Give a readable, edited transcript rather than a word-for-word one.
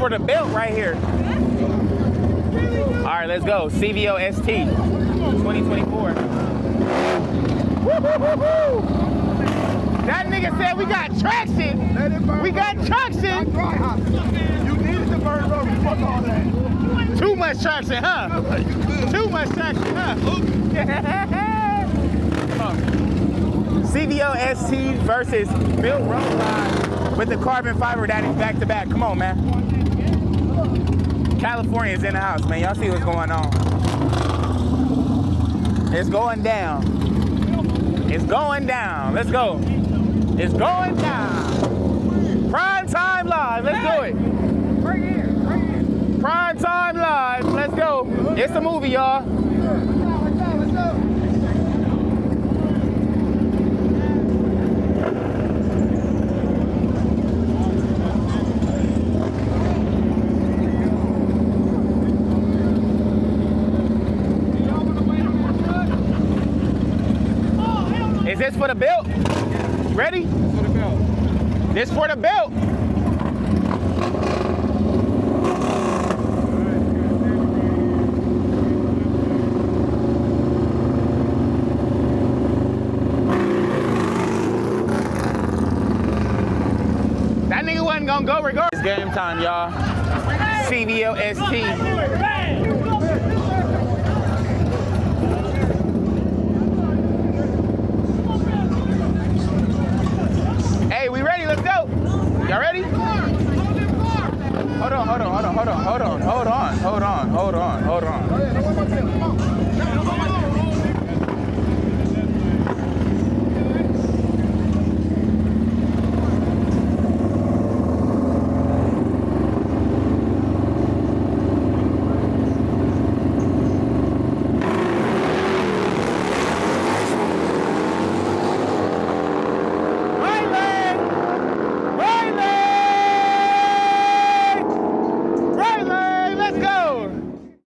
for the belt right here. All right, let's go. CVO ST 2024. Woo-hoo-hoo-hoo! That nigga said we got traction. We got traction. You needed to burn rubber. Fuck all that. Too much traction, huh? Too much traction, huh? CVO ST versus Built Road Ride with the carbon fiber that is back to back. Come on, man. California's in the house, man. Y'all see what's going on. It's going down. It's going down. Let's go. It's going down. Prime Time Live. Let's do it. Right here. Right here. Prime Time Live. Let's go. It's a movie, y'all. Let's go. Is this for the belt? Ready? For the belt. This for the belt. That nigga wasn't gonna go regardless. It's game time, y'all. CVO ST. Hey, we ready? Let's go. Y'all ready? Hold on.